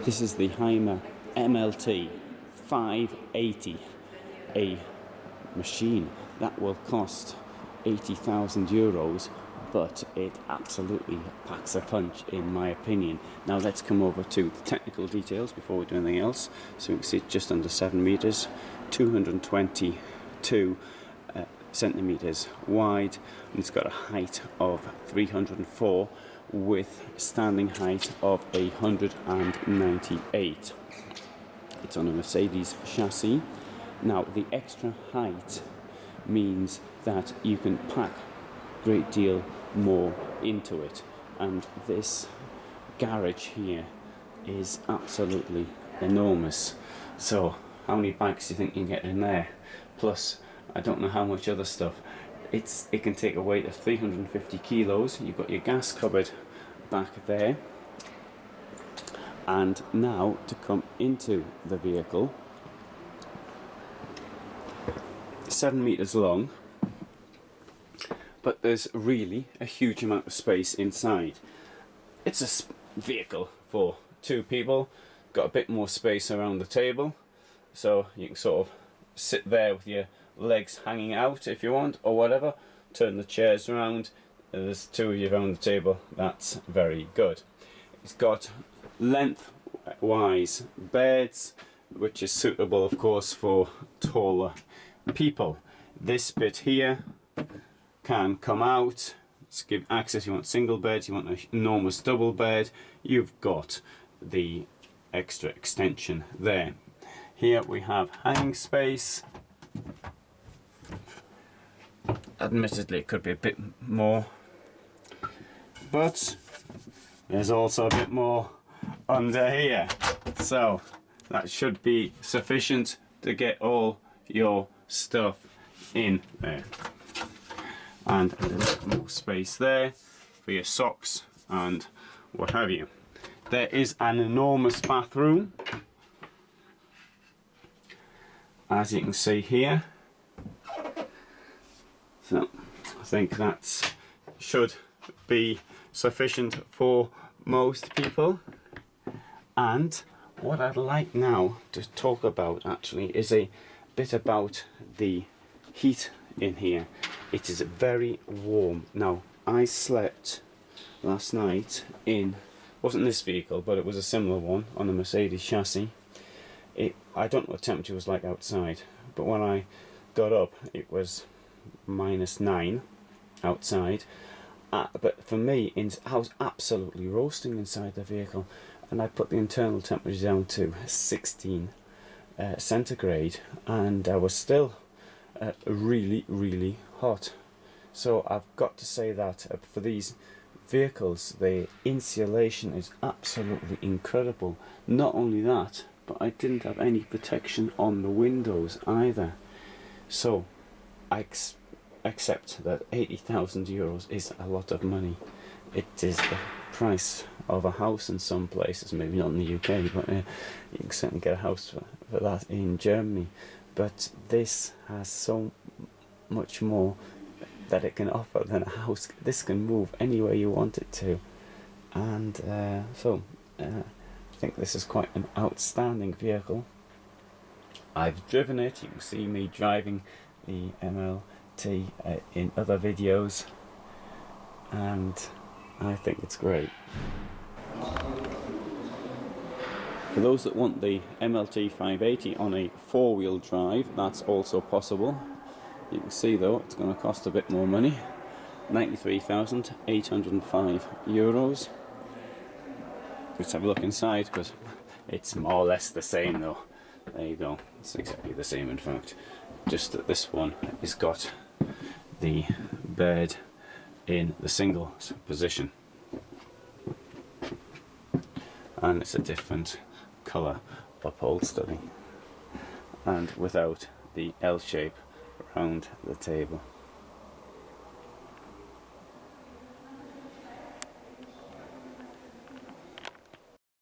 This is the Hymer MLT 580, a machine that will cost 80,000 euros, but it absolutely packs a punch in my opinion. Now let's come over to the technical details before we do anything else. So we can see it's just under 7 meters, 222 centimeters wide, and it's got a height of 304 with standing height of 198. It's on a Mercedes chassis. Now the extra height means that you can pack a great deal more into it, and this garage here is absolutely enormous. So how many bags do you think you can get in there? Plus I don't know how much other stuff. It can take a weight of 350 kilos. You've got your gas cupboard back there. And now to come into the vehicle, 7 meters long, but there's really a huge amount of space inside. It's a vehicle for 2 people, got a bit more space around the table, so you can sort of sit there with your legs hanging out if you want, or whatever. Turn the chairs around, there's 2 of you around the table. That's very good. It's got lengthwise beds, which is suitable of course for taller people. This bit here can come out to give access. You want single beds, you want an enormous double bed, you've got the extra extension there. Here we have hanging space. Admittedly it could be a bit more, but there's also a bit more under here, so that should be sufficient to get all your stuff in there. And a little more space there for your socks and what have you. There is an enormous bathroom, as you can see here. So I think that should be sufficient for most people. And what I'd like now to talk about actually is a bit about the heat in here. It is very warm. Now I slept last night in, wasn't this vehicle, but it was a similar one on a Mercedes chassis. I don't know what the temperature was like outside, but when I got up it was -9 outside, but for me I was absolutely roasting inside the vehicle, and I put the internal temperature down to 16 centigrade, and I was still really hot. So I've got to say that for these vehicles the insulation is absolutely incredible. Not only that, but I didn't have any protection on the windows either. So I accept that 80,000 euros is a lot of money. It is the price of a house in some places, maybe not in the UK, but you can certainly get a house for that in Germany. But this has so much more that it can offer than a house. This can move anywhere you want it to, and so I think this is quite an outstanding vehicle. I've driven it. You can see me driving the MLT in other videos, and I think it's great. For those that want the MLT 580 on a 4-wheel drive, that's also possible. You can see though it's going to cost a bit more money, 93,805 euros. Let's have a look inside, because it's more or less the same though. There you go, it's exactly the same in fact, just that this one has got the bed in the single position, and it's a different colour upholstery, and without the L shape around the table.